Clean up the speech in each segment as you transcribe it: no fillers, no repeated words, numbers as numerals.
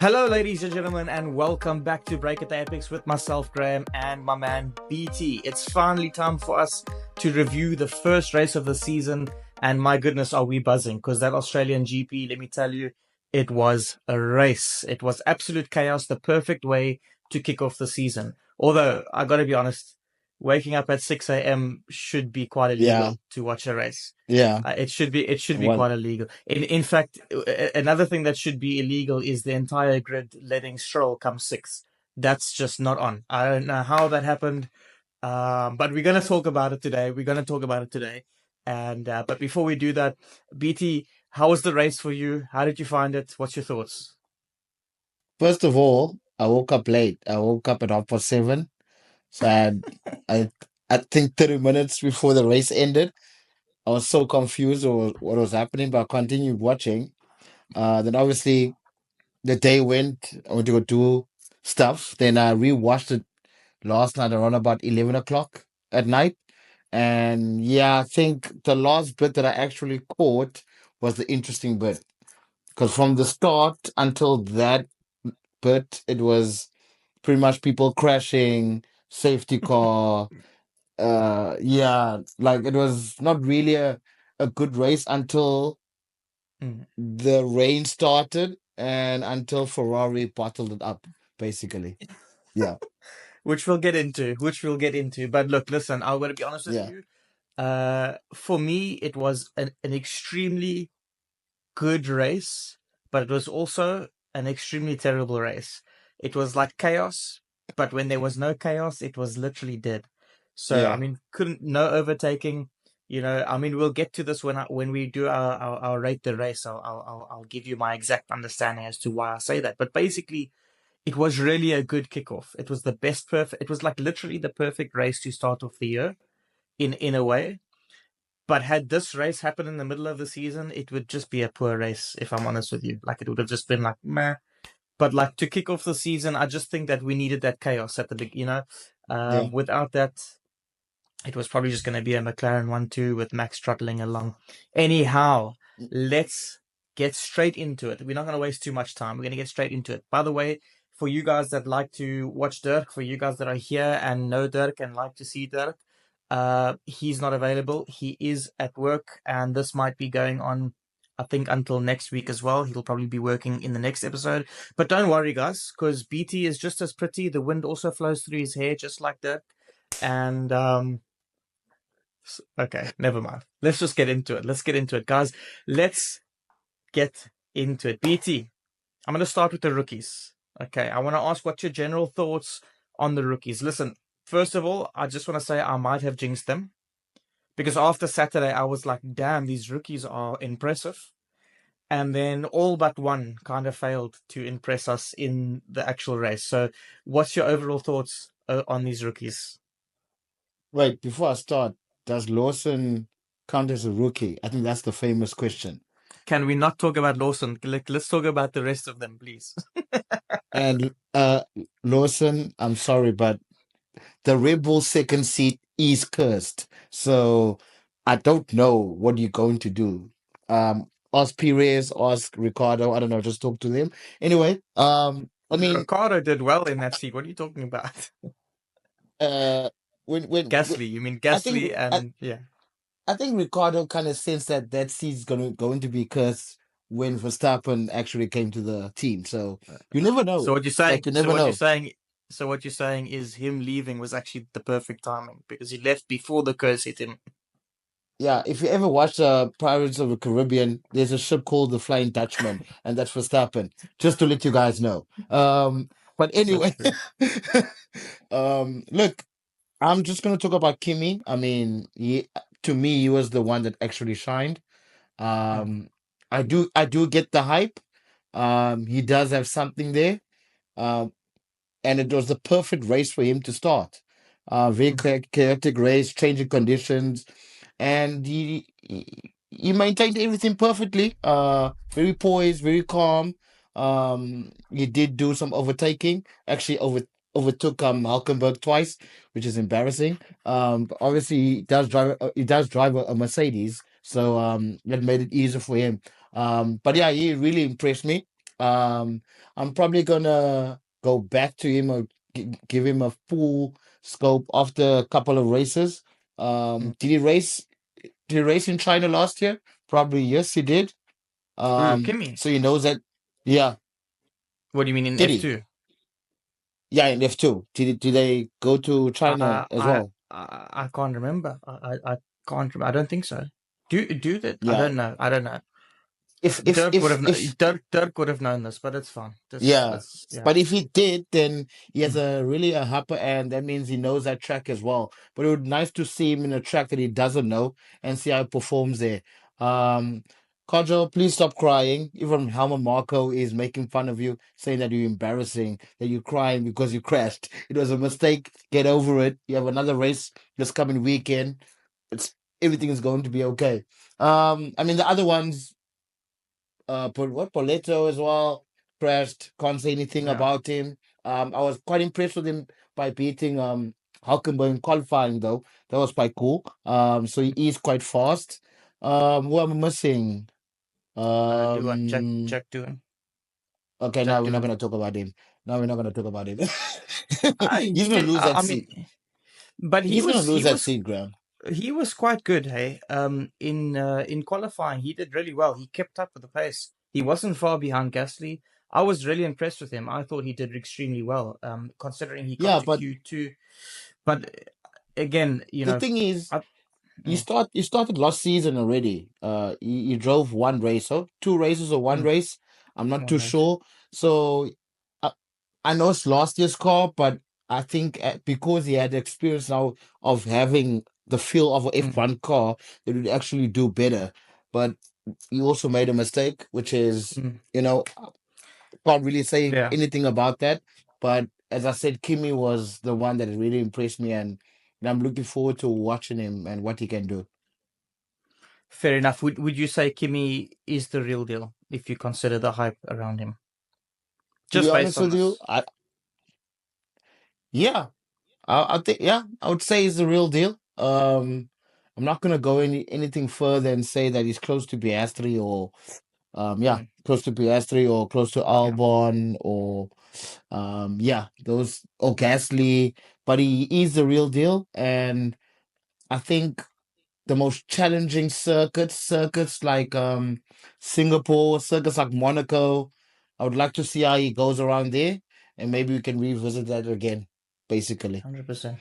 Hello, ladies and gentlemen, and welcome back to Break at the Apex with myself, Graham, and my man BT. It's finally time for us to review the first race of the season, and my goodness, are we buzzing? Because that Australian GP, let me tell you, it was a race. It was absolute chaos, the perfect way to kick off the season. Although, I gotta be honest, waking up at 6 a.m. should be quite Yeah, illegal to watch a race. yeah. It should be Well, quite illegal. In fact, another thing that should be illegal is the entire grid letting Stroll come sixth. That's just not on. I don't know how that happened, but we're gonna talk about it today. We're gonna talk about it today. And but before we do that, BT, how was the race for you? How did you find it? What's your thoughts? first of all, I woke up late. I woke up at 7:30. So I, I think 30 minutes before the race ended. I was so confused over what was happening, but I continued watching. Then obviously the day went. I went to go do stuff. Then I rewatched it last night around about 11 o'clock at night. And yeah, I think the last bit that I actually caught was the interesting bit. Because from the start until that bit, it was pretty much people crashing, safety car. Yeah, like it was not really a good race until Mm. the rain started and until Ferrari bottled it up, basically. Yeah, Which we'll get into. But look, listen, I'm gonna be honest with yeah, you. For me, it was an extremely good race, but it was also an extremely terrible race. It was like chaos, but when there was no chaos, it was literally dead. So I yeah, mean, couldn't no overtaking. I mean, we'll get to this when we do our rate the race. I'll give you my exact understanding as to why I say that. But basically, it was really a good kickoff. It was the best perfect. It was like literally the perfect race to start off the year in a way. But had this race happened in the middle of the season, it would just be a poor race, if I'm honest with you. Like it would have just been like meh. But like to kick off the season, I just think that we needed that chaos at the beginning. yeah. Without that, it was probably just going to be a McLaren 1-2 with Max trotting along. Anyhow, let's get straight into it. We're not going to waste too much time. We're going to get straight into it. By the way, for you guys that like to watch Dirk, for you guys that are here and know Dirk and like to see Dirk, he's not available. He is at work, and this might be going on, I think, until next week as well. He'll probably be working in the next episode. But don't worry, guys, because BT is just as pretty. The wind also flows through his hair, just like Dirk. And okay, never mind. Let's just get into it. Let's get into it, guys. Let's get into it. BT, I'm going to start with the rookies. Okay, I want to ask what your general thoughts on the rookies. Listen, first of all, I just want to say I might have jinxed them because after Saturday, I was like, damn, these rookies are impressive. And then all but one kind of failed to impress us in the actual race. So, what's your overall thoughts on these rookies? Wait, before I start, does Lawson count as a rookie? I think that's the famous question. Can we not talk about Lawson? Let's talk about the rest of them, please. And Lawson, I'm sorry, but the Red Bull second seat is cursed. So I don't know what you're going to do. Ask Perez, ask Ricardo. I don't know. Just talk to them. Anyway, I mean, Ricardo did well in that seat. What are you talking about? uh, when Gasly. You mean I think Gasly and yeah. I think Ricardo kind of sensed that that seat's going to be cursed when Verstappen actually came to the team. So you never So know. what you're saying? Like you So never what you're know. saying? So what you're saying is him leaving was actually the perfect timing because he left before the curse hit him. Yeah, if you ever watch Pirates of the Caribbean, there's a ship called the Flying Dutchman, and that's Verstappen. Just to let you guys know. But That's anyway, true. look, I'm just gonna talk about Kimi. I mean, to me, he was the one that actually shined. Mm. Um, I do get the hype. He does have something there. Um, and it was the perfect race for him to start. Very Mhm. chaotic race, changing conditions, and he maintained everything perfectly. Very poised, very calm. He did do some overtaking. Actually, overtook Hulkenberg twice, which is embarrassing. But obviously he does drive a Mercedes, so that made it easier for him. But yeah, he really impressed me. I'm probably gonna go back to him or give him a full scope after a couple of races. Mm. Did he race? Did he race in China last year? Probably yes, he did. Ooh, Kimmy. So he knows that. Yeah, What do you mean in did he? F2? Yeah, in F2. Did they go to China Uh, as I, well? I can't remember. I can't. I don't think so. Do that? I Yeah. don't know. I don't know. If if if if Dirk would have known this, but it's fine. Just Yeah, let's yeah. but if he did, then he has Mm. a really a upper and that means he knows that track as well. But it would be nice to see him in a track that he doesn't know and see how he performs there. Um, Kojo, please stop crying. Even Helmut Marko is making fun of you, saying that you're embarrassing, that you're crying because you crashed. It was a mistake. Get over it. You have another race this coming weekend. It's everything is going to be okay. I mean the other ones Poletto as well crashed. Can't say anything Yeah, about him. I was quite impressed with him by beating Hulkenberg in qualifying though. That was quite cool. So he is quite fast. Who am I missing? do one. Um, Jack doing. okay, now Jack we're not doing. gonna talk about him. No, we're not gonna talk about him. I He's gonna did. lose that I seat. mean, but He's gonna lose that seat, Graham. he was quite good. Hey, in qualifying, he did really well. He kept up with the pace. He wasn't far behind Gasly. I was really impressed with him. I thought he did extremely well. Considering he got Yeah, to but Q2, but again, the thing is, I, mm, you started last season already. You drove one race, or two races or one mm, race. I'm not one too race. sure. So I, I know it's last year's car, but I think because he had the experience now of having the feel of a Mm, F1 car, it would actually do better. But you also made a mistake, which is, mm, can't really say yeah. anything about that. But as I said, Kimi was the one that really impressed me, and I'm looking forward to watching him and what he can do. Fair enough. Would you say Kimi is the real deal if you consider the hype around him? To be Just based honest on with you, this. yeah, I think yeah, I would say he's the real deal. I'm not gonna go anything further and say that he's close to Piastri or yeah, Mm, close to Piastri or close to yeah. Albon or yeah, those or Gasly, but he is the real deal, and I think the most challenging circuits like Singapore, circuits like Monaco. I would like to see how he goes around there, and maybe we can revisit that again. Basically, 100%.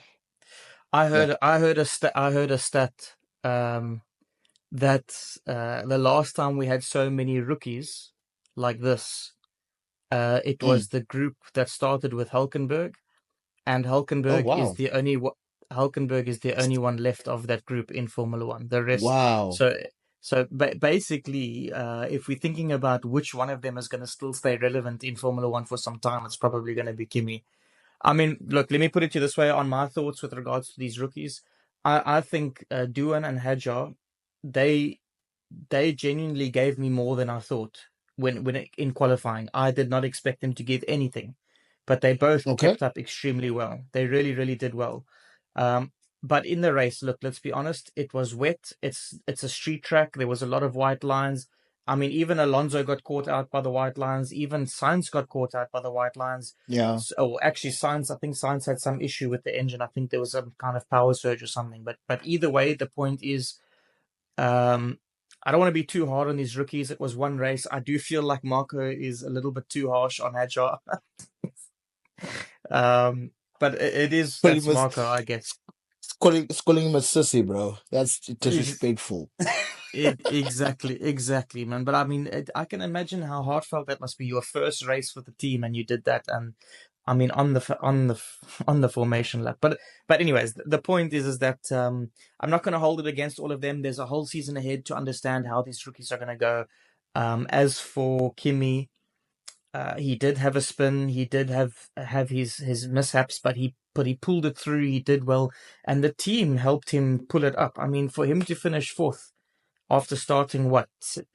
yeah. I heard a stat um, that the last time we had so many rookies like this, it Mm. was the group that started with Hulkenberg, and Oh wow, Hulkenberg is the only one left of that group in Formula One. The rest, wow. so basically, if we're thinking about which one of them is going to still stay relevant in Formula One for some time, it's probably going to be Kimi. I mean, look, let me put it to you this way on my thoughts with regards to these rookies. I think Duan and Hajar, they they genuinely gave me more than I thought in qualifying. I did not expect them to give anything, but they both Okay. kept up extremely well. They really, really did well. Um, but in the race, look, let's be honest, it was wet. It's a street track. There was a lot of white lines. I mean, even Alonso got caught out by the white lines. Even Sainz got caught out by the white lines. Yeah. So actually, I think Sainz had some issue with the engine. I think there was some kind of power surge or something. But either way, the point is, um, I don't want to be too hard on these rookies. It was one race. I do feel like Marco is a little bit too harsh on Hajar. um, but Calling that's him a, Marco, I guess. calling him a sissy, bro. That's Ex- disrespectful. exactly, man. But I mean, I can imagine how heartfelt that must be. Your first race with the team, and you did that, and I mean, on the formation lap. But anyways, the point is that I'm not going to hold it against all of them. There's a whole season ahead to understand how these rookies are going to go. As for Kimi, he did have a spin. He did have his mishaps, but he pulled it through. He did well, and the team helped him pull it up. I mean, for him to finish fourth after starting what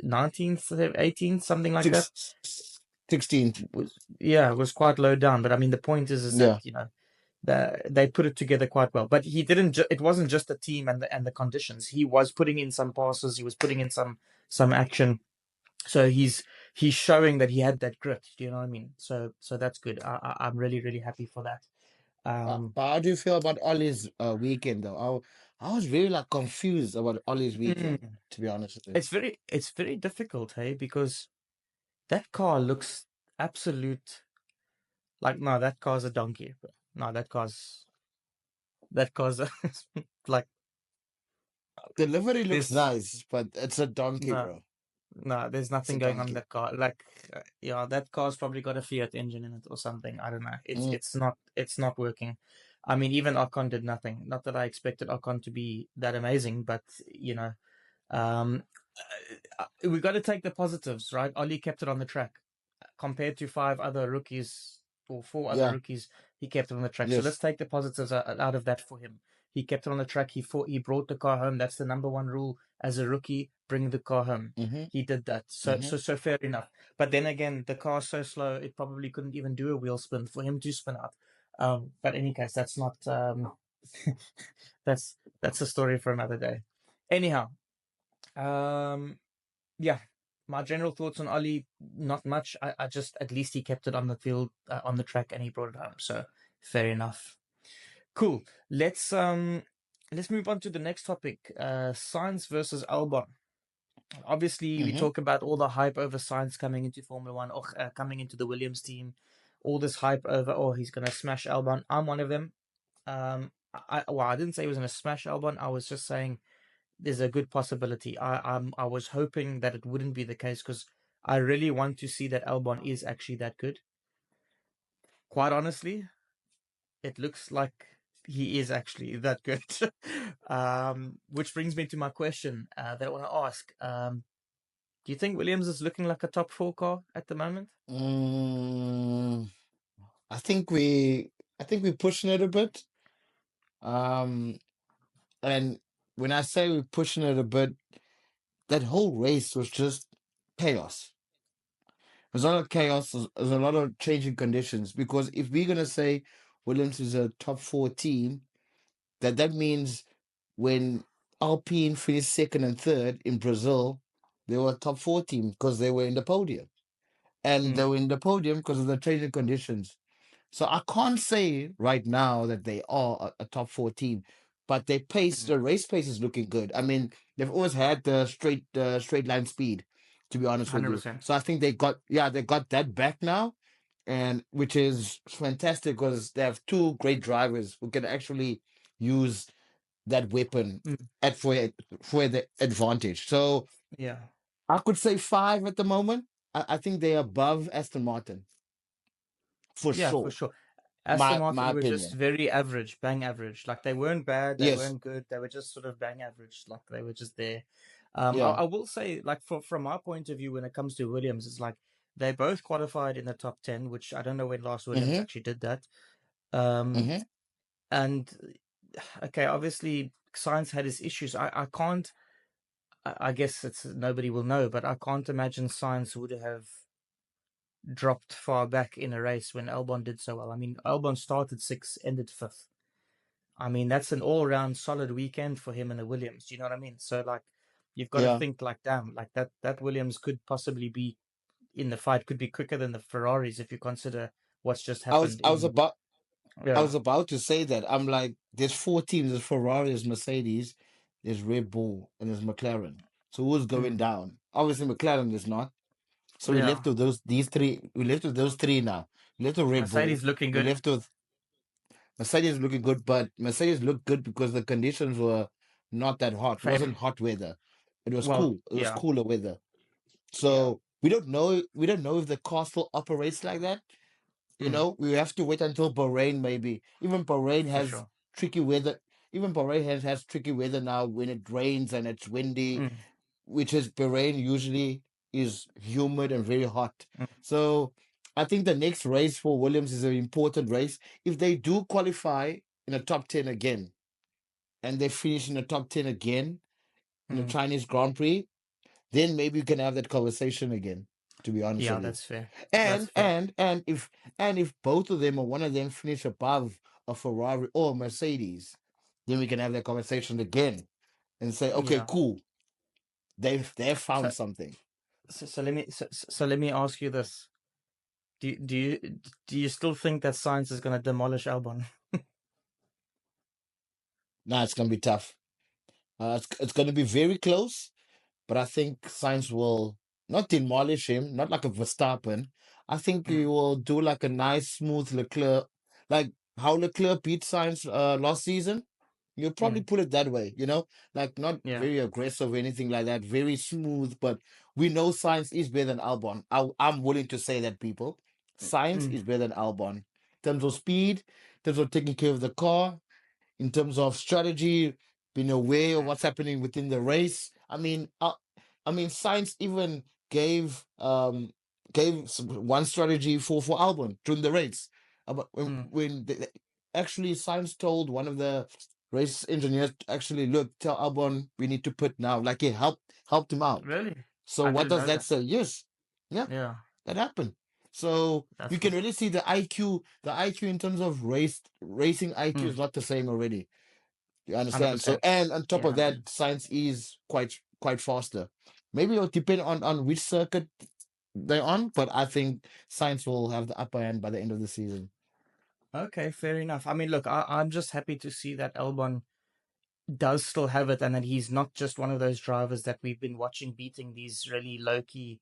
19th, 18th, something like that, Six, 16. was yeah, it was quite low down. But I mean, the point is that Yeah. they put it together quite well. But he didn't. It wasn't just the team and the conditions. He was putting in some passes. He was putting in some action. So he's showing that he had that grit. Do you know what I mean? So that's good. I'm really really happy for that. Um, But how do you feel about Ollie's weekend though? I was really like confused about Ollie's weekend, mm, to be honest with you. it's very difficult, hey, because that car looks absolute like no, that car's a donkey. No, that car's like The livery looks this. nice, but it's a donkey, No, bro. no, there's It's a nothing going on in donkey. that car. Like, yeah, that car's probably got a Fiat engine in it or something. I don't know. It's Mm, it's not it's not working. I mean, even Ocon did nothing. Not that I expected Ocon to be that amazing, but um, we got to take the positives, right? Ollie kept it on the track compared to five other rookies or four other yeah, rookies. He kept it on the track. So let's yes. take the positives out of that for him. He kept it on the track. He brought the car home. That's the number one rule as a rookie: bring the car home. Mm-hmm, He did that. So mm-hmm. so so fair enough. But then again, the car's so slow it probably couldn't even do a wheel spin for him to spin out. But in any case, that's not that's a story for another day. Anyhow, um, yeah, my general thoughts on Ollie, not much. I just at least he kept it on the field, on the track, and he brought it home. So fair enough. Cool. Let's move on to the next topic. Sainz versus Albon. Obviously, we Mm-hmm. talk about all the hype over Sainz coming into Formula One, or coming into the Williams team. All this hype over, oh, he's gonna smash Albon. I'm one of them. I didn't say he was gonna smash Albon. I was just saying there's a good possibility. I was hoping that it wouldn't be the case because I really want to see that Albon is actually that good. Quite honestly, it looks like he is actually that good. Which brings me to my question that I want to ask. Do you think Williams is looking like a top four car at the moment? Mm, I think we're pushing it a bit. Um, and when I say we're pushing it a bit, that whole race was just chaos. There's a lot of chaos. There's a lot of changing conditions. Because if we're gonna say Williams is a top four team, that means when Alpine finished second and third in Brazil, they were a top four team because they were in the podium, and Mm, they were in the podium because of the changing conditions. So I can't say right now that they are a top four team, but mm, the race pace is looking good. I mean, they've always had the straight line speed, to be honest with you. 100%. So I think they got that back now, and which is fantastic because they have two great drivers who can actually use that weapon Mm, at for the advantage. So yeah. I could say five at the moment. I think they're above Aston Martin for Yeah, for sure. sure. Aston My Martin were just opinion. very average, bang average. Like they weren't bad, they Yes. weren't good, they were just sort of bang average. Like they were just there. Yeah. I will say, like from my point of view, when it comes to Williams, it's like they both qualified in the top 10, which I don't know when last Williams Mm-hmm. actually did that. Um, Mm-hmm. and okay, obviously Science had his issues. I can't. I guess it's nobody will know, but I can't imagine Science would have dropped far back in a race when Albon did so well. I mean, Albon started sixth, ended fifth. I mean, that's an all-round solid weekend for him and the Williams. Do you know what I mean? So like, you've got to Yeah. think like, damn, like that Williams could possibly be in the fight, could be quicker than the Ferraris if you consider what's just I was happened I was in. about I Yeah. was about to say that. I'm like, there's four teams. There's Ferrari, there's Mercedes, there's Red Bull, and there's McLaren. So who's going Mm. down? Obviously McLaren is not. So we Yeah. left with these three. We left with those three now. We left with Red Bull. Mercedes looking We good. left with Mercedes looking good, but Mercedes looked good because the conditions were not that hot. It Fam. wasn't hot weather. It was Well, cool. It was yeah. cooler weather. Yeah. So we don't know. We don't know if the car still operates like that. Mm. We have to wait until Bahrain maybe. Even Bahrain For has sure. tricky weather. Even Bahrain has tricky weather now when it rains and it's windy, Mm. which is Bahrain usually is humid and very hot. Mm. So I think the next race for Williams is an important race. If they do qualify in the top 10 again and they finish in the top 10 again in the Mm. Chinese Grand Prix, then maybe you can have that conversation again, to be honest Yeah, with you. that's fair. That's And fair. and and if both of them or one of them finish above a Ferrari or Mercedes, then we can have that conversation again and say, okay, Yeah. cool, they've So found something. so let me ask you this. Do you still think that Science is going to demolish Albon? Nah, it's gonna be tough. It's gonna be very close. But I think Sainz will not demolish him, not like a Verstappen. I think he Mm, will do like a nice, smooth Leclerc, like how Leclerc beat Sainz last season. You'll probably mm, put it that way, like not yeah. very aggressive or anything like that, very smooth. But we know Sainz is better than Albon. I'm willing to say that, people. Sainz Mm, is better than Albon in terms of speed, in terms of taking care of the car, in terms of strategy, being aware of what's happening within the race. I mean, science even gave one strategy for Albon during the race. But mm. actually, science told one of the race engineers to actually look, tell Albon we need to put now. Like he helped him out. Really? So I what didn't does know that that. say? Yes, yeah, Yeah, that happened. So that's you can good. really see the IQ in terms of racing IQ Mm, is not the same already. You understand? So, 100%. and on top of Yeah. that, science is quite faster. Maybe it'll depend on which circuit they're on, but I think science will have the upper hand by the end of the season. Okay, fair enough. I mean, look, I'm just happy to see that Albon does still have it and that he's not just one of those drivers that we've been watching beating these really low-key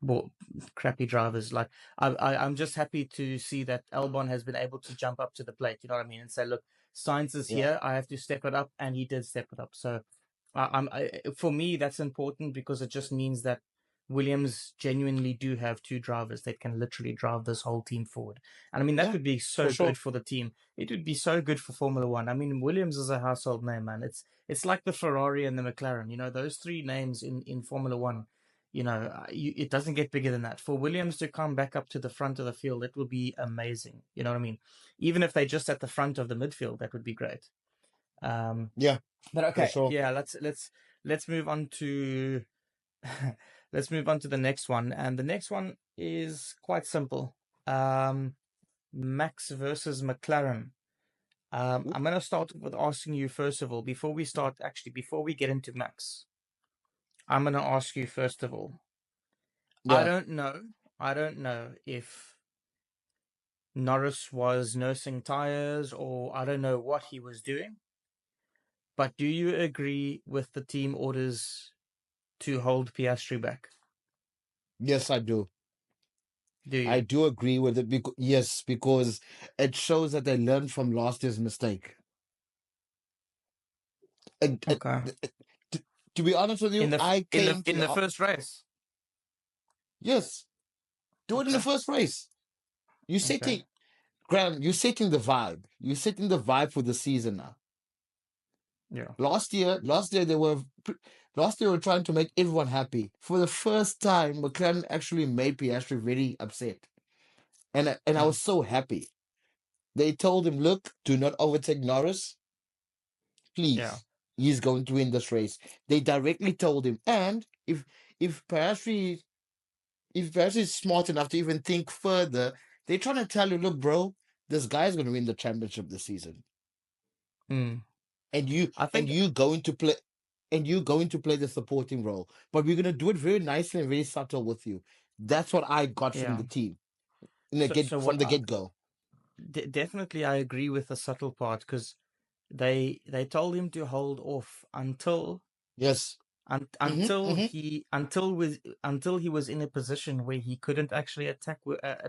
well, crappy drivers. Like I'm just happy to see that Albon has been able to jump up to the plate. You know what I mean? And say, look, science is Yeah, here. I have to step it up, and he did step it up. So, for me, that's important because it just means that Williams genuinely do have two drivers that can literally drive this whole team forward. And I mean, that yeah, would be for so sure. good for the team. It would be so good for Formula One. I mean, Williams is a household name, man. It's like the Ferrari and the McLaren. You know, those three names in Formula One it doesn't get bigger than that. For Williams to come back up to the front of the field, it will be amazing. You know what I mean? Even if they just at the front of the midfield, that would be great. Um, Yeah, but for okay, sure. yeah, let's move on to let's move on to the next one, and the next one is quite simple. Um, Max versus McLaren. I'm going to start with asking you first of all, before we get into Max, I'm going to ask you first of all. I Yeah. don't know. I don't know if Norris was nursing tires or I don't know what he was doing. But do you agree with the team orders to hold Piastri back? Yes, I do. Do I you? do agree with it. Yes, because it shows that they learned from last year's mistake. And, Okay. to, to be honest with In you, the I came to in the the first race. yes, do it in the Okay. first race. You Okay. setting Graham, you're setting the vibe. You're setting the vibe for the season now. Yeah. Last year last year they were trying to make everyone happy. For the first time, McLaren actually made Piastri very upset, and I Mm. was so happy. They told him, "Look, do not overtake Norris, Yeah. please. He's going to win this race." They directly told him, and if Piastri if Piastri is smart enough to even think further, they're trying to tell you, "Look, bro, this guy's going to win the championship this season." Mm. and you I and think. you going to play and you going to play the supporting role, but we're going to do it very nicely and very subtle with you. That's what I got from Yeah. the team So from what? the get-go. Definitely, I agree with the subtle part because they told him to hold off Yes. until Hmm. until he was in a position where he couldn't actually attack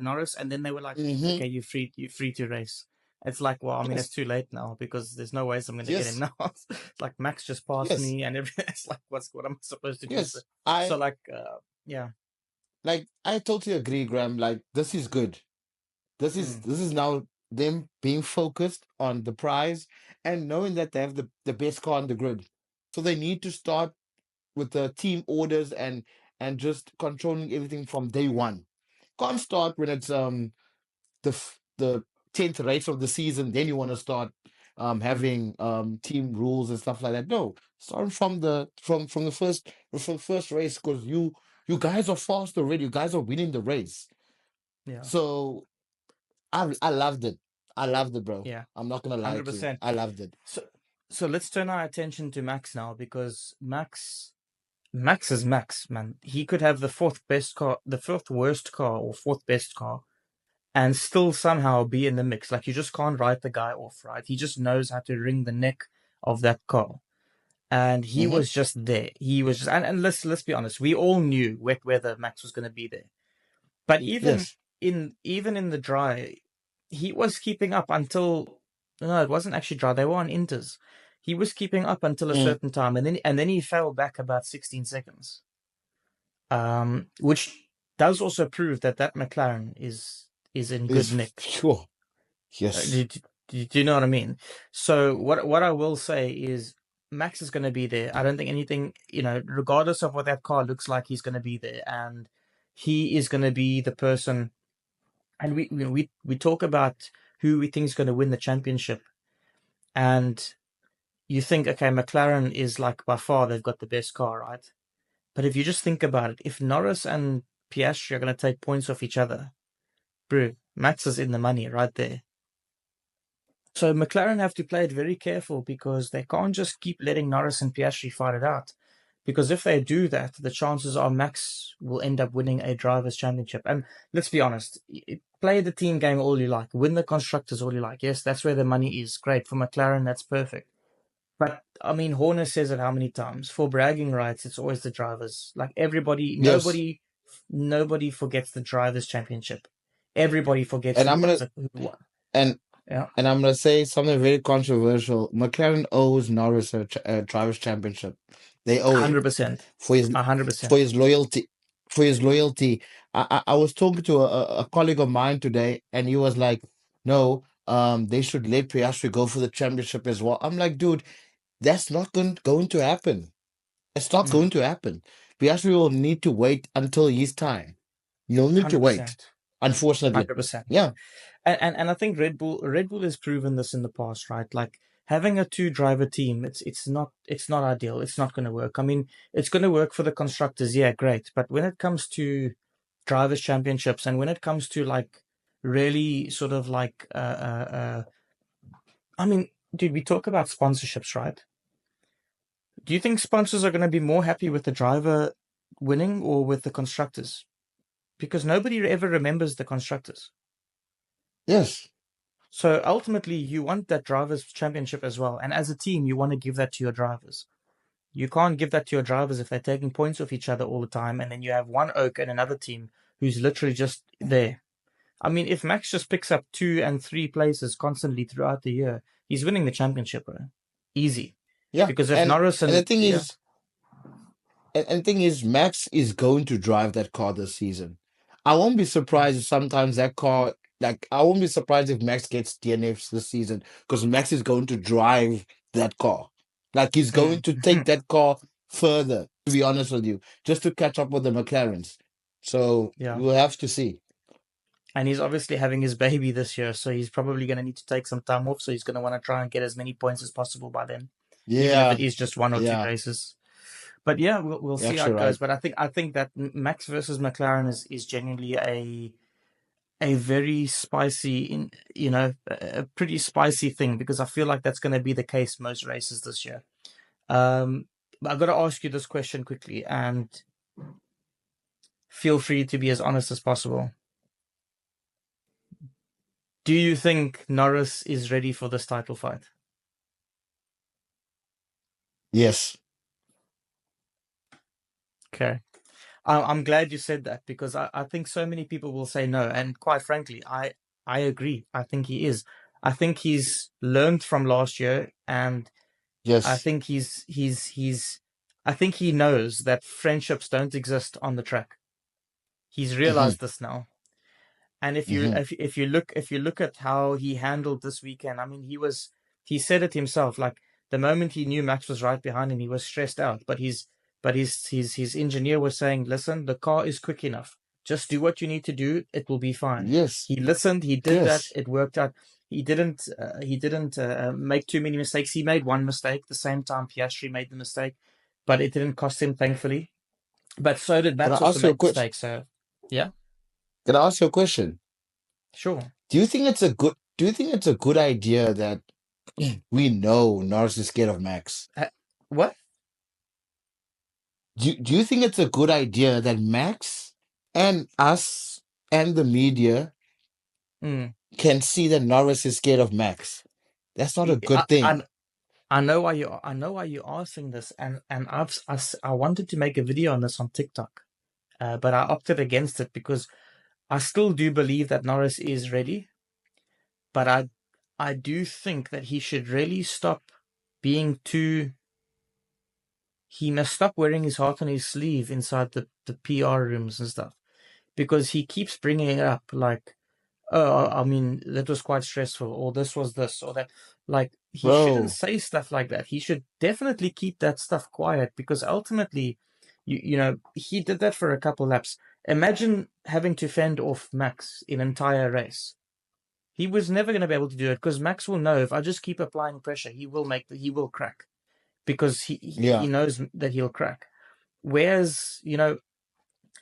Norris, and then they were like, Hmm. "Okay, you're free to race." It's like, well, I mean, it's Yes. too late now because there's no ways I'm going to get him Yes. now. It's like Max just passed Yes. me, and everything. It's like, what am I supposed to do? So, Yes. I like, yeah, I totally agree, Graham. Like, this is good. this is mm, this is now them being focused on the prize and knowing that they have the best car on the grid, so they need to start with the team orders and just controlling everything from day one. Can't start when it's the 10th race of the season, then you want to start mm, having team rules and stuff like that. No, start from the first race, because you guys are fast already. You guys are winning the race. yeah, So I loved it. I loved it, bro. yeah, I'm not gonna lie hundred to you. percent. I loved it. So let's turn our attention to Max now because Max. Max is Max, man. He could have the fourth best car, the fourth worst car, or fourth best car, and still somehow be in the mix. Like you just can't write the guy off, right? He just knows how to wring the neck of that car. And he Hmm. was just there. He was just, and let's be honest, we all knew wet weather Max was going to be there. But Yes. even in the dry, he was keeping up until no, it wasn't actually dry. They were on inters. He was keeping up until a Mm. certain time, and then he fell back about 16 seconds. Which does also prove that McLaren is in good Is nick. sure. Yes. Do you know what I mean? So what I will say is Max is going to be there. I don't think anything, regardless of what that car looks like, he's going to be there, and he is going to be the person. And we talk about who we think is going to win the championship, and you think, okay, McLaren is like by far they've got the best car, right? But if you just think about it, if Norris and Piastri are going to take points off each other, bro, Max is in the money right there. So McLaren have to play it very careful because they can't just keep letting Norris and Piastri fight it out. Because if they do that, the chances are Max will end up winning a drivers' championship. And let's be honest, play the team game all you like, win the constructors all you like. Yes, that's where the money is. Great for McLaren, that's perfect. But I mean, Horner says it how many times? For bragging rights, it's always the drivers. Like everybody, Yes. nobody forgets the drivers' championship. Everybody forgets And who I'm gonna who won. and Yeah, and I'm gonna say something very controversial. McLaren owes Norris a drivers' championship. They owe it 100%, for his 100%. loyalty. For his loyalty. I was talking to a colleague of mine today, and he was like, "No, they should let Piastri go for the championship as well." I'm like, dude, that's not going to happen. It's not Mm, going to happen. Piastri will need to wait until his time. You'll need to wait. 100%, Unfortunately. 100%. Yeah. And I think Red Bull has proven this in the past, right? Like having a two driver team, it's not ideal. It's not going to work. I mean, it's going to work for the constructors, yeah, great. But when it comes to drivers championships and when it comes to like really sort of like I mean, dude, we talk about sponsorships, right? Do you think sponsors are going to be more happy with the driver winning or with the constructors? Because nobody ever remembers the constructors. Yes. So ultimately, you want that drivers' championship as well. And as a team, you want to give that to your drivers. You can't give that to your drivers if they're taking points off each other all the time. And then you have one Oak and another team who's literally just there. I mean, if Max just picks up 2 and 3 places constantly throughout the year, he's winning the championship, bro. Easy. Yeah. Because if And Norris and the and, thing yeah, is, and the thing is, Max is going to drive that car this season. I won't be surprised if sometimes that car, like, I won't be surprised if Max gets DNFs this season because Max is going to drive that car. Like, he's going mm, to take that car further, to be honest with you, just to catch up with the McLarens. So yeah. we'll have to see. And he's obviously having his baby this year, so he's probably going to need to take some time off. So he's going to want to try and get as many points as possible by then, even if it Yeah, is just 1 or 2 yeah, races. But yeah, we'll you're see how actually it goes. right. But I think that Max versus McLaren is genuinely a very spicy a pretty spicy thing because I feel like that's going to be the case most races this year. But I've got to ask you this question quickly, and feel free to be as honest as possible. Do you think Norris is ready for this title fight? Yes. Okay. I'm glad you said that because I think so many people will say no. And quite frankly, I agree. I think he is. I think he's learned from last year, and I Yes. think he's I think he knows that friendships don't exist on the track. He's Hmm. realized this now. And if you Hmm. if you look at how he handled this weekend, I mean, he said it himself. Like the moment he knew Max was right behind him, he was stressed out. But his engineer was saying, "Listen, the car is quick enough. Just do what you need to do. It will be fine." Yes. He listened. He did that. Yes. It worked out. He didn't make too many mistakes. He made one mistake. The same time Piastri made the mistake, but it didn't cost him, thankfully. But so did Can I Max also ask you a make question? mistakes. So yeah, Can I ask you a question? sure. Do you think it's a good idea that we know Norris is scared of Max? Uh, what? do you think it's a good idea that Max and us and the media Mm. can see that Norris is scared of Max? That's not a I, good I, thing. I I know why you're asking this, and I wanted to make a video on this on TikTok, but I opted against it because I still do believe that Norris is ready, but I do think that he should really stop being too. He must stop wearing his heart on his sleeve inside the PR rooms and stuff because he keeps bringing it up like, oh, I mean, that was quite stressful, or this was this, or that. Like, he shouldn't Bro, say stuff like that. He should definitely keep that stuff quiet because ultimately, you know, he did that for a couple laps. Imagine having to fend off Max in an entire race. He was never going to be able to do it because Max will know if I just keep applying pressure, he will crack because he yeah. knows that he'll crack. Whereas, you know,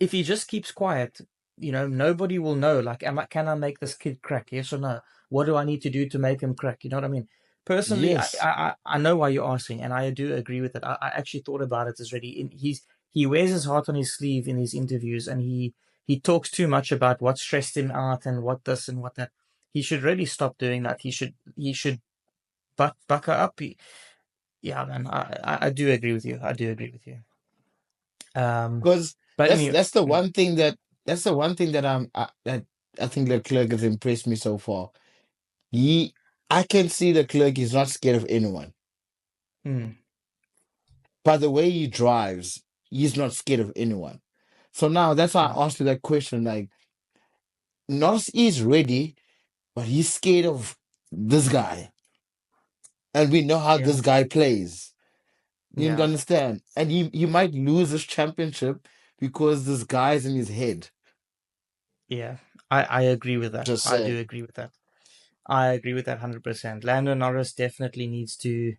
if he just keeps quiet, you know, nobody will know. Like, can I make this kid crack? Yes or no? What do I need to do to make him crack? You know what I mean? Personally, Yes. I know why you're asking, and I do agree with it. I actually thought about it as already. He wears his heart on his sleeve in these interviews, and he talks too much about what stressed him out and what this and what that. He should really stop doing that. He should buck her up. Yeah, man, I do agree with you. I do agree with you. Um, Because but that's anyway, that's the one thing that that's the one thing that that I think Leclerc has impressed me so far. He I can see Leclerc is not scared of anyone. mm, By the way he drives, he's not scared of anyone. So now that's why yeah, I asked you that question. Like, Norris is ready, but he's scared of this guy. And we know how yeah, this guy plays. You need to yeah. understand. And he might lose this championship because this guy's in his head. Yeah, I agree with that. Just I do saying. agree with that. I agree with that 100%. Lando Norris definitely needs to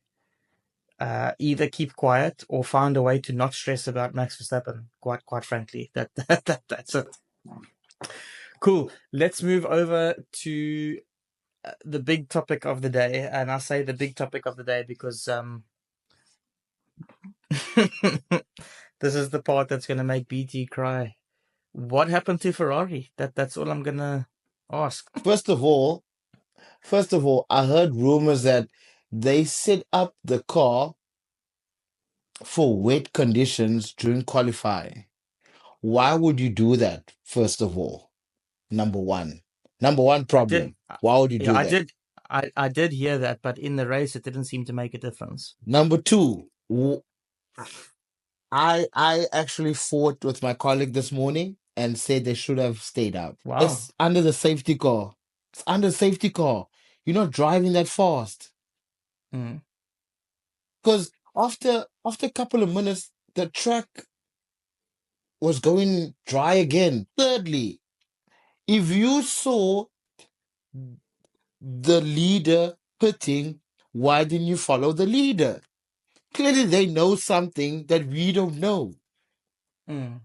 either keep quiet or find a way to not stress about Max Verstappen. Quite frankly, that's it. Cool. Let's move over to the big topic of the day, and I say the big topic of the day because this is the part that's gonna make BT cry. What happened to Ferrari? That's all I'm gonna ask. First of all, I heard rumors that they set up the car for wet conditions during qualifying. Why would you do that, first of all? Number one. Number one I did. problem. Why would you Yeah, do that? I did hear that, but in the race, it didn't seem to make a difference. Number two, I actually fought with my colleague this morning and said they should have stayed out. Wow. It's under the safety car. It's under the safety car. You're not driving that fast. Mm, Because after a couple of minutes, the track was going dry again. Thirdly, if you saw the leader pitting, why didn't you follow the leader? Clearly, they know something that we don't know. mm,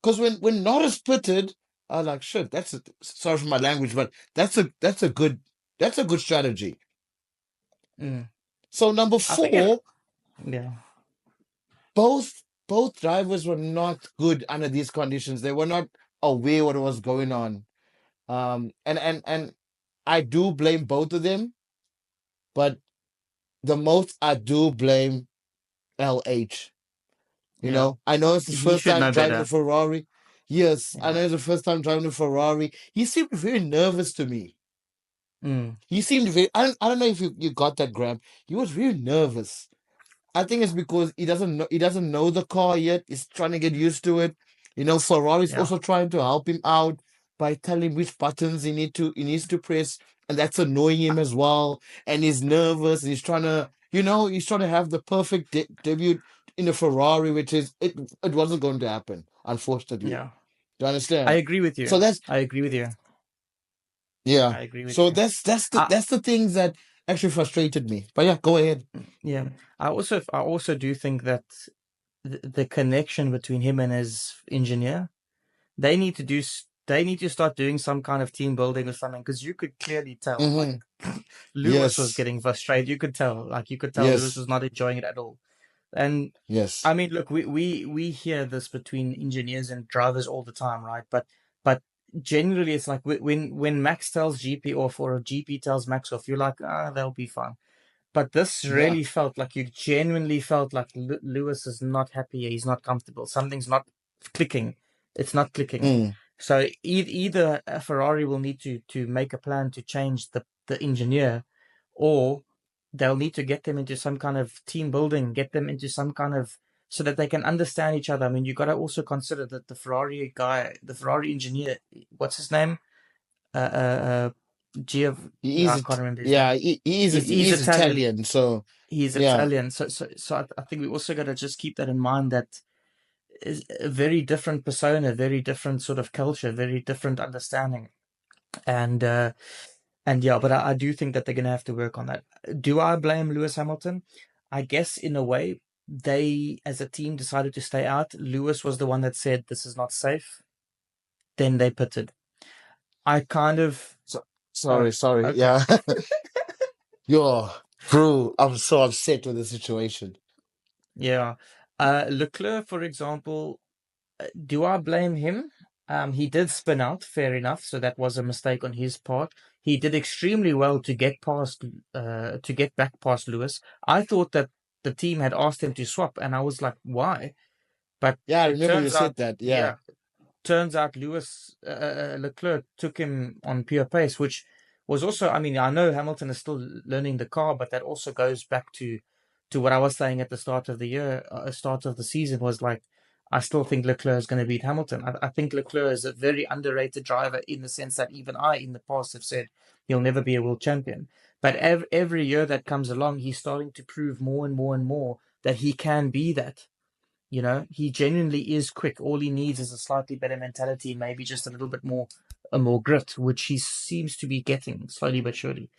Because when Norris pitted, I was like, shit, sorry for my language, but that's a good strategy. mm. So number I think it. four, Yeah. both drivers were not good under these conditions. They were not aware what was going on. And I do blame both of them, but the most I do blame LH. Yeah. I know it's his He first should time know driving a better. Ferrari. Yes, I Yeah. know it's the first time driving a Ferrari. He seemed very nervous to me. Mm, He seemed very. I don't know if you got that, Graham. He was really nervous. I think it's because he doesn't know the car yet. He's trying to get used to it. Ferrari's yeah. also trying to help him out by telling him which buttons he needs to press, and that's annoying him as well. And he's nervous, and he's trying to have the perfect debut in a Ferrari, which is it wasn't going to happen, unfortunately. Yeah. Do you I understand? agree with So you. that's I agree with you. yeah. I agree with So you. that's I, that's the things that actually frustrated me. But yeah, go ahead. yeah. I also do think that the connection between him and his engineer, they need to start doing some kind of team building or something because you could clearly tell like Hmm. Lewis was Yes. getting frustrated. You could tell Lewis Yes. was not enjoying it at all. And Yes. I mean, look, we hear this between engineers and drivers all the time, right? But generally, it's like when Max tells GP off or a GP tells Max off, you're like, ah, they'll be fine. But this Yeah. really felt like you genuinely felt like Lewis is not happy. He's not comfortable. Something's not clicking. It's not clicking. Mm. So either Ferrari will need to make a plan to change the engineer, or they'll need to get them into some kind of team building, get them into some kind of so that they can understand each other. I mean, you got to also consider that the Ferrari guy, the Ferrari engineer, what's his name? Uh, Gio, He I is can't it. remember his name. Yeah. He He's is Italian. Italian. So He's yeah. Italian. So I think we also got to just keep that in mind that is a very different persona, very different sort of culture, very different understanding. And yeah, but I do think that they're going to have to work on that. Do I blame Lewis Hamilton? I guess in a way, they as a team decided to stay out. Lewis was the one that said this is not safe. Then they pitted. I kind of So, oh sorry. okay Yeah. Yo, bro, I'm so upset with the situation. yeah. Leclerc, for example, do I blame him? He did spin out, fair enough. So that was a mistake on his part. He did extremely well to get to get back past Lewis. I thought that the team had asked him to swap, and I was like, why? But Yeah, I it remember you turns out, said that. Yeah. yeah, turns out Leclerc took him on pure pace, which was also, I mean, I know Hamilton is still learning the car, but that also goes back to what I was saying at the start of the year, start of the season was like, I still think Leclerc is going to beat Hamilton. I think Leclerc is a very underrated driver in the sense that even I, in the past, have said he'll never be a world champion. But every year that comes along, he's starting to prove more and more and more that he can be that. You know, he genuinely is quick. All he needs is a slightly better mentality, maybe just a little bit more grit, which he seems to be getting slowly but surely.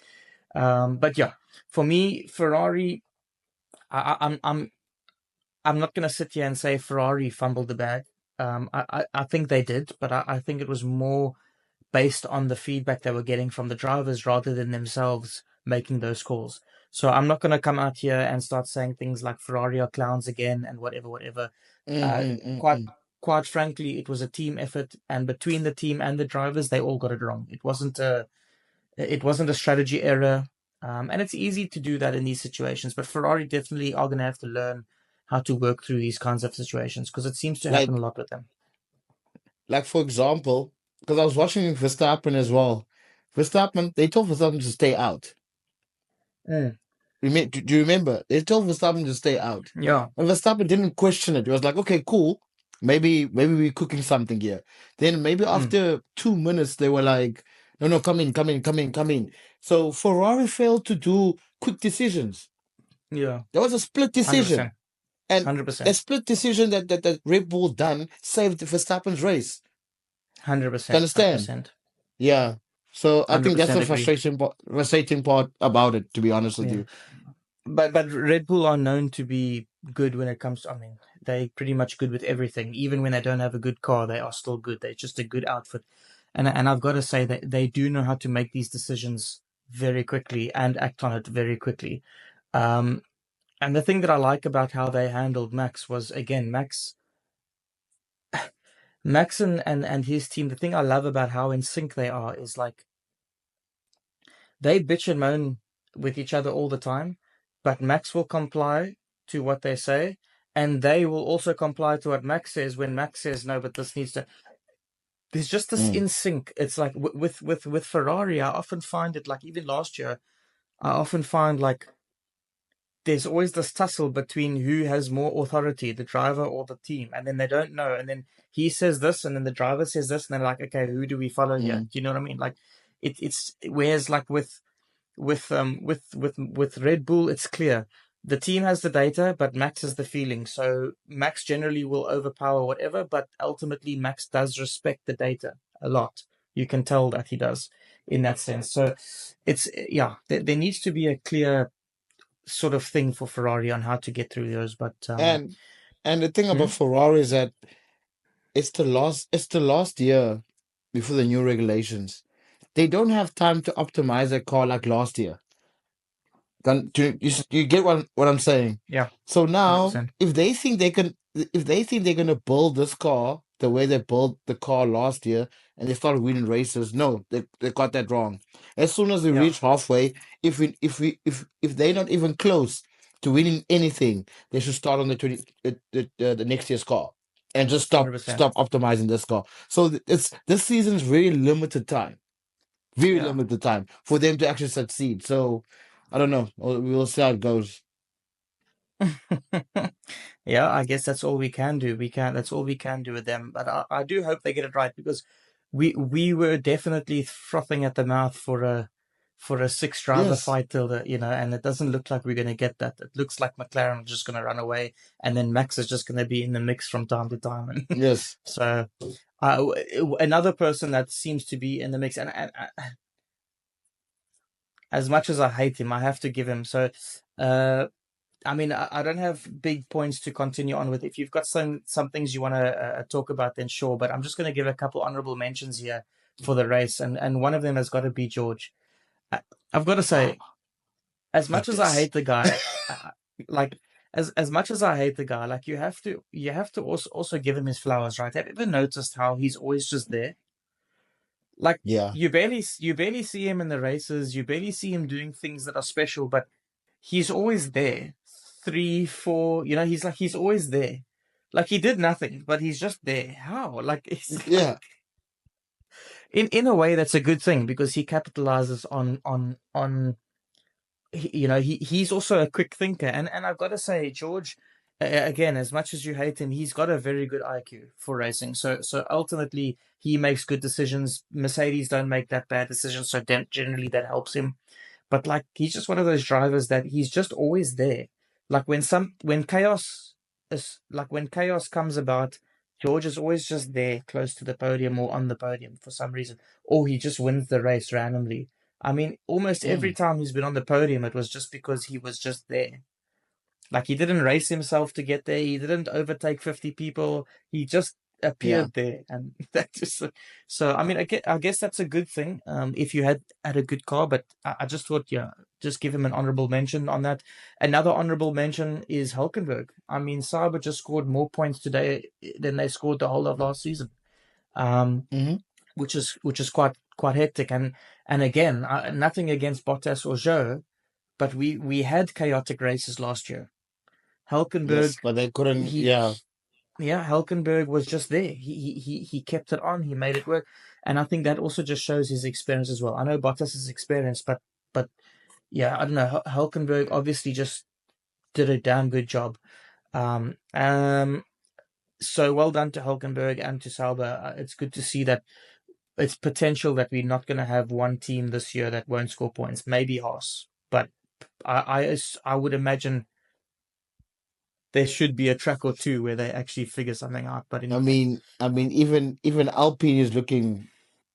But yeah, for me, Ferrari, I'm not going to sit here and say Ferrari fumbled the bag. I think they did, but I think it was more based on the feedback they were getting from the drivers rather than themselves making those calls. So I'm not going to come out here and start saying things like Ferrari are clowns again and whatever, whatever. Mm, Uh, mm, mm, quite mm. quite frankly, it was a team effort, and between the team and the drivers, they all got it wrong. It wasn't a strategy error, and it's easy to do that in these situations. But Ferrari definitely are going to have to learn how to work through these kinds of situations because it seems to happen a Like, lot with them. for example, because I was watching Verstappen as well. Verstappen, they told Verstappen to stay out. Mm, Do you remember? They told Verstappen to stay out. yeah. And Verstappen didn't question it. He was like, okay, cool. Maybe we're cooking something here. Then maybe Mm, after 2 minutes, they were like, no, no, come in, come in, come in, come in. So Ferrari failed to do quick decisions. yeah. There was a split decision. 100%. And a 100%. split decision that Red Bull done saved Verstappen's race. Do you 100%. understand? 100%. Yeah. So I think that's 100% the agree. frustrating part about it, to be honest with Yeah. you. But Red Bull are known to be good when it comes to, I mean, they pretty much good with everything. Even when they don't have a good car, they are still good. They're just a good outfit. And I've got to say that they do know how to make these decisions very quickly and act on it very quickly. Um, and the thing that I like about how they handled Max was, again, Max and his team. The thing I love about how in sync they are is like they bitch and moan with each other all the time, but Max will comply to what they say, and they will also comply to what Max says when Max says no, but this needs to. There's just this Mm, in sync. It's like with Ferrari, I often find it like even last year, I often find like there's always this tussle between who has more authority, the driver or the team, and then they don't know, and then he says this, and then the driver says this, and they're like, okay, who do we follow here? mm, Do you know what I mean? Like, it's whereas like with Red Bull, it's clear. The team has the data, but Max has the feeling. So Max generally will overpower whatever, but ultimately Max does respect the data a lot. You can tell that he does in that sense. So it's yeah, there needs to be a clear sort of thing for Ferrari on how to get through those. But and the thing hmm? about Ferrari is that it's the last year before the new regulations. They don't have time to optimize a car like last year. You get what I'm saying? Yeah, So now, 100%. if they think they're gonna build this car the way they built the car last year, and they start winning races, no, they got that wrong. As soon as we Yeah, reach halfway, if they're not even close to winning anything, they should start on the next year's car and just stop 100%. stop optimizing this car. So it's this season's very limited time, very Yeah. limited time for them to actually succeed. So I don't know. We'll see how it goes. Yeah, I guess that's all we can do. That's all we can do with them. But I do hope they get it right because we were definitely frothing at the mouth for a six driver Yes, fight till and it doesn't look like we're going to get that. It looks like McLaren are just going to run away, and then Max is just going to be in the mix from time to time. And yes. so, another person that seems to be in the mix, and as much as I hate him, I have to give him. So, I mean, I don't have big points to continue on with. If you've got some things you want to talk about, then sure. But I'm just going to give a couple honorable mentions here for the race, and one of them has got to be George. I, I've got to say, as much Not as I this. hate the guy, like as much as I hate the guy, like you have to also give him his flowers, right? Have you ever noticed how he's always just there? Like Yeah, you barely see him in the races, you barely see him doing things that are special, but he's always there. Three, four, he's always there. Like he did nothing, but he's just there. How? Like it's yeah. in a way that's a good thing because he capitalizes on he's also a quick thinker, and I've got to say George, again, as much as you hate him, he's got a very good IQ for racing. So ultimately he makes good decisions. Mercedes don't make that bad decisions, so generally that helps him. But like he's just one of those drivers that he's just always there. Like when chaos comes about, George is always just there, close to the podium or on the podium for some reason, or he just wins the race randomly. I mean, almost every Mm, time he's been on the podium, it was just because he was just there. Like he didn't race himself to get there. He didn't overtake 50 people. He just yeah. appeared there, and that just so. I mean, I guess that's a good thing. If you had a good car, but I just thought, yeah, just give him an honorable mention on that. Another honorable mention is Hulkenberg. I mean, Sauber just scored more points today than they scored the whole of last season. Um, Hmm. which is quite hectic. And again, nothing against Bottas or Zhou, but we had chaotic races last year. Hulkenberg, Yes, but they couldn't. he Yeah. yeah, Hulkenberg was just there. He kept it on. He made it work, and I think that also just shows his experience as well. I know Bottas is experienced, but yeah, I don't know. Hulkenberg obviously just did a damn good job. Um, um, so well done to Hulkenberg and to Sauber. It's good to see that it's potential that we're not going to have one team this year that won't score points. Maybe Haas, but I would imagine there should be a track or two where they actually figure something out. But anyway, Even Alpine is looking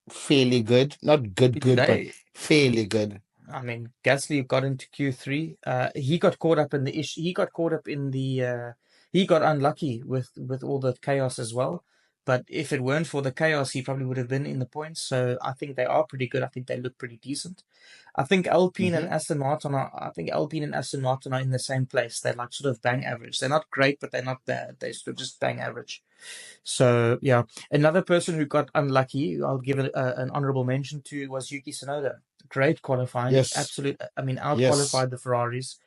fairly good. Not good, but they fairly good. I mean, Gasly got into Q3. He got caught up in the issue. He got caught up in the. He got unlucky with all the chaos as well. But if it weren't for the chaos, he probably would have been in the points. So I think they are pretty good. I think they look pretty decent. I think Alpine and Hmm. Aston Martin are. I think Alpine and Aston Martin are in the same place. They're like sort of bang average. They're not great, but they're not bad. They're sort of just bang average. So yeah, another person who got unlucky, I'll give it an honorable mention to, was Yuki Tsunoda. Great qualifying, Yes, absolute. I mean, out yes. qualified the Ferraris.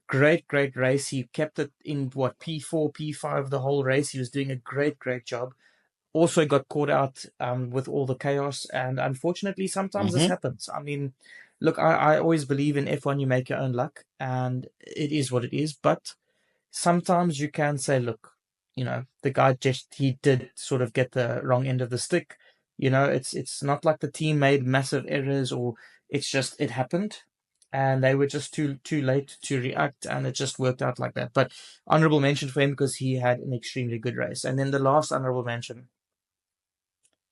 Great race. He kept it in what P4, P5 the whole race. He was doing a great job. Also got caught out with all the chaos, and unfortunately, sometimes this Hmm. happens. I mean, look, I always believe in F1. You make your own luck, and it is what it is. But sometimes you can say, look, the guy just he did sort of get the wrong end of the stick. It's not like the team made massive errors or it's just it happened and they were just too late to react and it just worked out like that. But honorable mention for him because he had an extremely good race. And then the last honorable mention.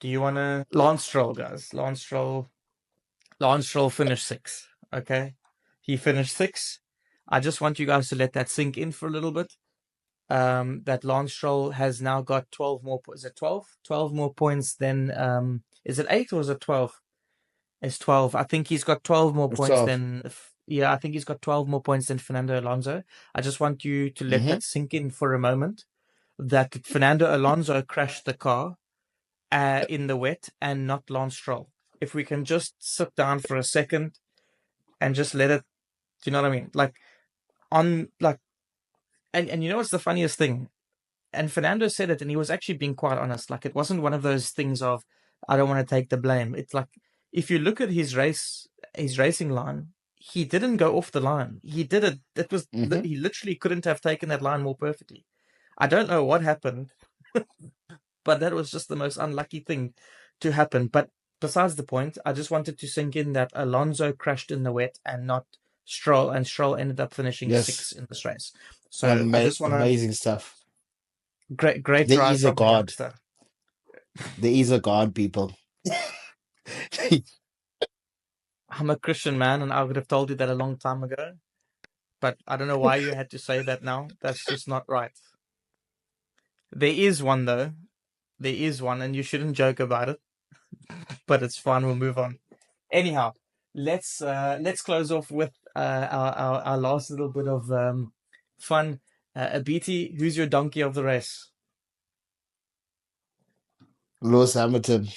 Do you wanna Lance Stroll, guys? Lance Stroll finished sixth. Okay. He finished sixth. I just want you guys to let that sink in for a little bit. That Lance Stroll has now got 12 more. Is it 12? 12 more points than. Is it 8 or is it 12? It's 12. I think he's got 12 more It's points tough. than Yeah, I think he's got 12 more points than Fernando Alonso. I just want you to let Mm-hmm. that sink in for a moment. That Fernando Alonso crashed the car in the wet and not Lance Stroll. If we can just sit down for a second and just let it, do you know what I mean? Like on like, and you know what's the funniest thing? And Fernando said it, and he was actually being quite honest. Like it wasn't one of those things of I don't want to take the blame. It's like if you look at his racing line, he didn't go off the line. He did it. It was Mm-hmm. he literally couldn't have taken that line more perfectly. I don't know what happened, but that was just the most unlucky thing to happen. But besides the point, I just wanted to sink in that Alonso crashed in the wet and not Stroll, and Stroll ended up finishing Yes. sixth in this race. So I just want to Amazing stuff. great There drive is a from the God. youngster. There is a God, people. I'm a Christian man, and I would have told you that a long time ago. But I don't know why you had to say that now. That's just not right. There is one though. There is one, and you shouldn't joke about it. But it's fine. We'll move on. Anyhow, let's close off with our last little bit of fun. Abiti, who's your donkey of the race? Lewis Hamilton.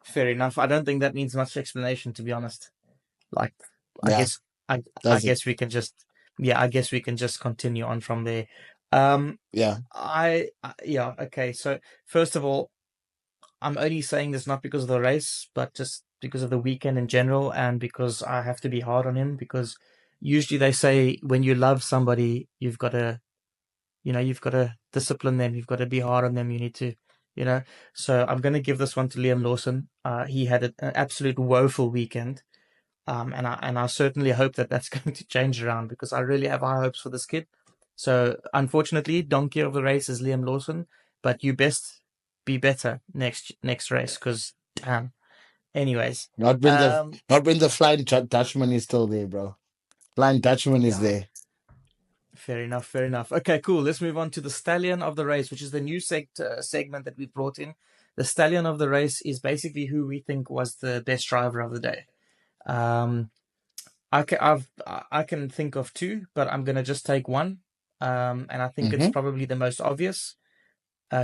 Fair enough. I don't think that needs much explanation, to be honest. Like, I Yeah, guess I does it? guess we can just yeah, I guess we can just continue on from there. Um, Yeah. yeah, okay. So first of all, I'm only saying this not because of the race, but just because of the weekend in general, and because I have to be hard on him. Because usually they say when you love somebody, you've got to discipline them, you've got to be hard on them. You need to, you know. So I'm going to give this one to Liam Lawson. He had an absolute woeful weekend. And I certainly hope that that's going to change around because I really have high hopes for this kid. So unfortunately, donkey of the race is Liam Lawson, but you best be better next race because anyways, Not when the um, not when the Flying Dutchman is still there, bro. Flying Dutchman is yeah, there. fair enough, fair enough. Okay, cool. Let's move on to the stallion of the race, which is the new segment that we brought in. The stallion of the race is basically who we think was the best driver of the day. Um, I can think of two, but I'm gonna just take one. And I think it's Mm-hmm. probably the most obvious.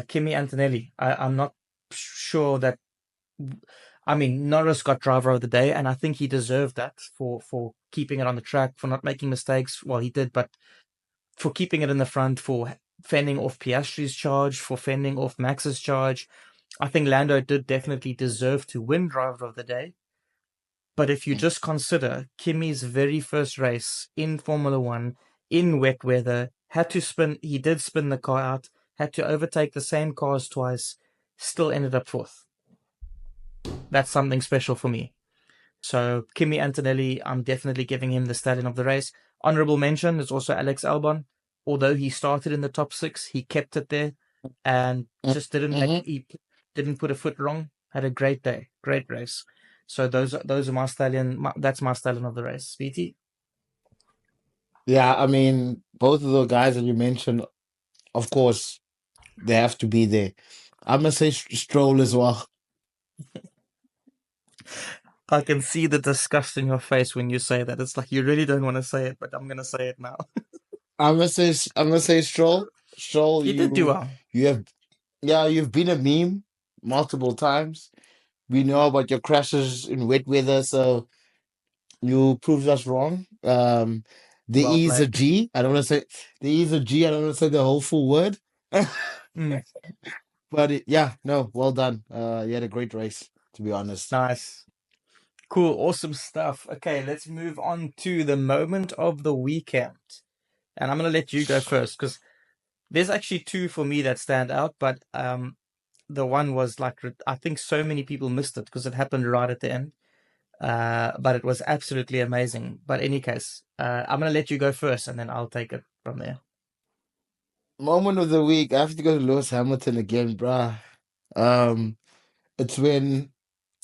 Kimi Antonelli. I'm not sure that. I mean, Norris got driver of the day, and I think he deserved that for keeping it on the track, for not making mistakes. Well, he did, but for keeping it in the front, for fending off Piastri's charge, for fending off Max's charge. I think Lando did definitely deserve to win driver of the day. But if you just consider Kimi's very first race in Formula One in wet weather, he did spin the car out, had to overtake the same cars twice, still ended up fourth. That's something special for me. So Kimi Antonelli, I'm definitely giving him the stallion of the race. Honorable mention is also Alex Albon. Although he started in the top six, he kept it there and just Mm-hmm. he didn't put a foot wrong. Had a great day, great race. So those are my stallion. That's my stallion of the race. BT. Yeah, I mean, both of the guys that you mentioned, of course, they have to be there. I'm gonna say Stroll as well. I can see the disgust in your face when you say that. It's like you really don't want to say it, but I'm gonna say it now. I'm gonna say Stroll. Stroll, He did do you well. you have yeah, you've been a meme multiple times. We know about your crashes in wet weather, so you proved us wrong. The Well E is a played. G. I don't want to say the E is a G. I don't want to say the whole full word. Mm, But yeah, no, well done. You had a great race, to be honest. nice. Cool. Awesome stuff. Okay, let's move on to the moment of the weekend. And I'm gonna let you go first because there's actually two for me that stand out, but the one was like I think so many people missed it because it happened right at the end. But it was absolutely amazing. But any case, I'm gonna let you go first, and then I'll take it from there. Moment of the week. I have to go to Lewis Hamilton again, bruh. Um, it's when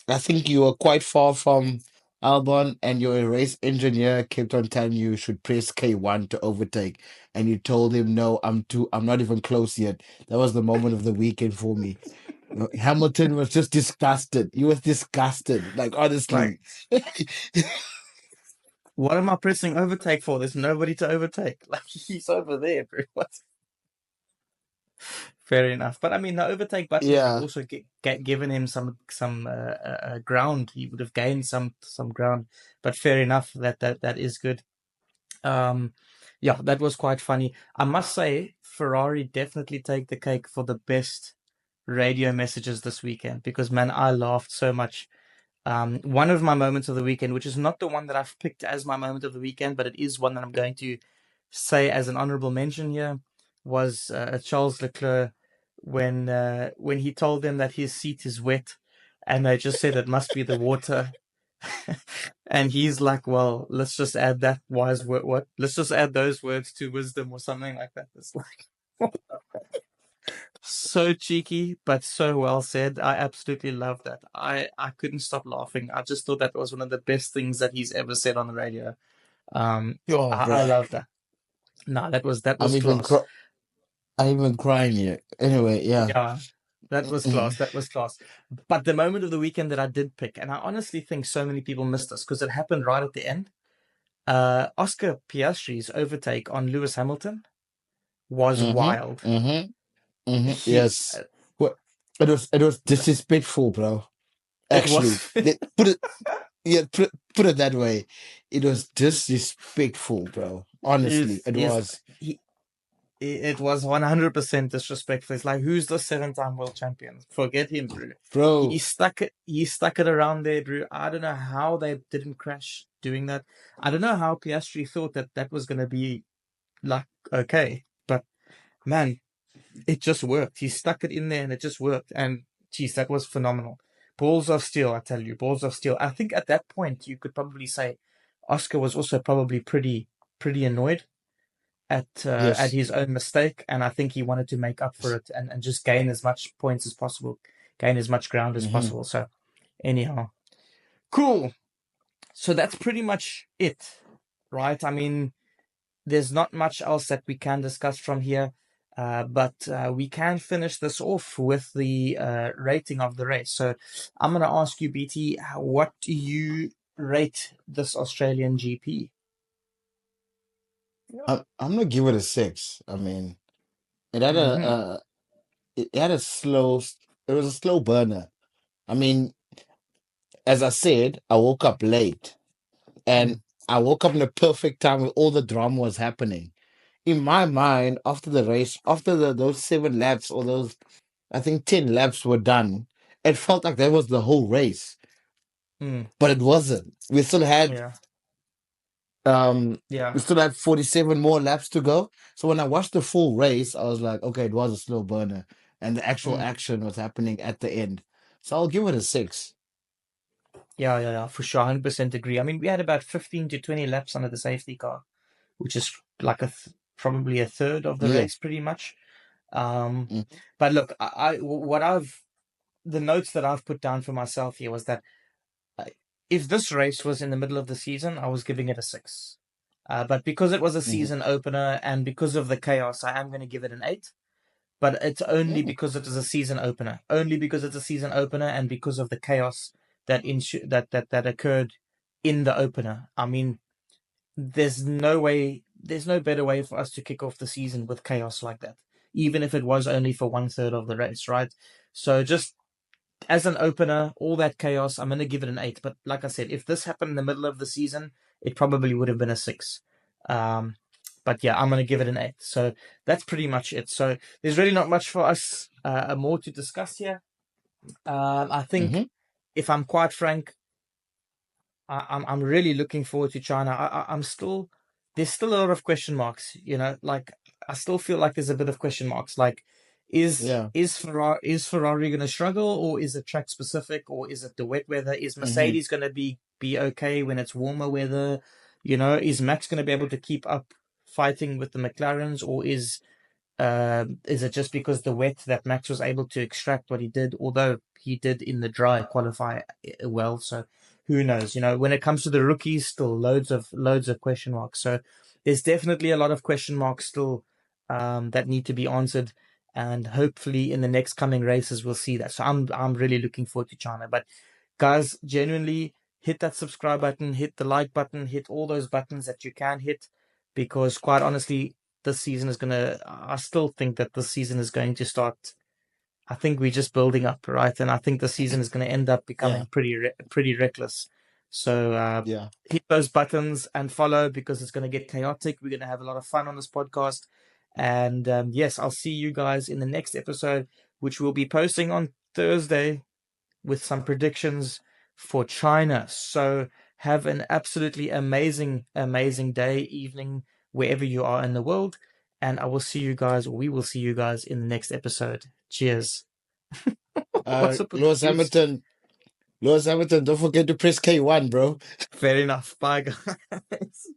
I think you were quite far from Albon, and your race engineer kept on telling you should press K1 to overtake, and you told him, "No, I'm not even close yet." That was the moment of the weekend for me. Hamilton was just disgusted. He was disgusted, like Like honestly. What am I pressing overtake for? There's nobody to overtake. Like he's over there, bro. What? Fair enough. But I mean, the overtake button would have Yeah, also given him some ground. He would have gained some ground. But fair enough. That is good. Um, yeah, that was quite funny. I must say, Ferrari definitely take the cake for the best radio messages this weekend because man, I laughed so much. One of my moments of the weekend, which is not the one that I've picked as my moment of the weekend, but it is one that I'm going to say as an honorable mention here, was Charles Leclerc when he told them that his seat is wet, and they just said it must be the water, and he's like, "Well, let's just add that wise word. What? Let's just add those words to wisdom or something like that." It's like so cheeky, but so well said. I absolutely love that. I couldn't stop laughing. I just thought that was one of the best things that he's ever said on the radio. Um, oh, I bro, love that. No, that I'm was even class. I'm even crying here. Anyway, yeah. Yeah, that was class. Mm. That was class. But the moment of the weekend that I did pick, and I honestly think so many people missed this because it happened right at the end. Oscar Piastri's overtake on Lewis Hamilton was wild. Mm-hmm. Mm-hmm. Mm-hmm. He, Yes. What? It was disrespectful, bro. it Actually, was. put it, yeah, put it that way. It was disrespectful, bro. Honestly, it is was, he it was 100% disrespectful. It's like, who's the seven-time world champion? Forget him, bro. bro. He stuck it around there, bro. I don't know how they didn't crash doing that. I don't know how Piastri thought that that was going to be like okay, but man, it just worked. He stuck it in there and it just worked. And geez, that was phenomenal. Balls of steel, I tell you, balls of steel. I think at that point you could probably say Oscar was also probably pretty annoyed at Yes. his own mistake, and I think he wanted to make up for it and just gain as much points as possible, gain as much ground as Mm-hmm. possible. So anyhow, cool. So that's pretty much it, right? I mean, there's not much else that we can discuss from here, but we can finish this off with the rating of the race. So I'm going to ask you, BT, what do you rate this Australian GP? I'm gonna give it a 6. I mean, it had a Mm-hmm. it had a slow. It was a slow burner. I mean, as I said, I woke up late, and I woke up in the perfect time when all the drama was happening. In my mind, after the race, after those 7 laps or those, I think 10 laps were done, it felt like that was the whole race, Mm, but it wasn't. yeah, Um yeah. we still had 47 more laps to go. So when I watched the full race, I was like, okay, it was a slow burner, and the actual Mm. action was happening at the end. So I'll give it a 6. Yeah, for sure. 100% agree. I mean, we had about 15 to 20 laps under the safety car, which is like probably a third of the Yeah. race, pretty much. Um, Mm. but look, what the notes that I've put down for myself here was that uh, if this race was in the middle of the season, I was giving it a six. But because it was a Mhm. season opener and because of the chaos, I am going to give it an eight. But it's only Mm. because it is a season opener. Only because it's a season opener and because of the chaos that occurred in the opener. I mean, there's no better way for us to kick off the season with chaos like that, even if it was only for one third of the race, right? So just as an opener, all that chaos, I'm going to give it an eight. But like I said, if this happened in the middle of the season, it probably would have been a six. Um, but yeah, I'm going to give it an eight. So that's pretty much it. So there's really not much for us more to discuss here. I think, Mhm. if I'm quite frank, I'm really looking forward to China. I'm still there's still a lot of question marks. You know, like I still feel like there's a bit of question marks. Like, Yeah. Is Ferrari going to struggle, or is it track specific, or is it the wet weather? Is Mhm. Mercedes going to be okay when it's warmer weather? You know, is Max going to be able to keep up fighting with the McLarens, or is it just because the wet that Max was able to extract what he did, although he did in the dry qualify well? So who knows? You know, when it comes to the rookies, still loads of question marks. So there's definitely a lot of question marks still that need to be answered, and hopefully in the next coming races we'll see that. So I'm really looking forward to China. But guys, genuinely, hit that subscribe button, hit the like button, hit all those buttons that you can hit, because quite honestly, this season is gonna. I still think that this season is going to start. I think we're just building up, right? And I think the season is going to end up Yeah, becoming pretty reckless. So yeah. hit those buttons and follow, because it's going to get chaotic. We're going to have a lot of fun on this podcast. And yes, I'll see you guys in the next episode, which we'll be posting on Thursday with some predictions for China. So have an absolutely amazing, amazing day, evening, wherever you are in the world. And I will see you guys, or we will see you guys in the next episode. Cheers. What's up with the Lewis juice? Hamilton. Lewis Hamilton, don't forget to press K1, bro. Fair enough. Bye, guys.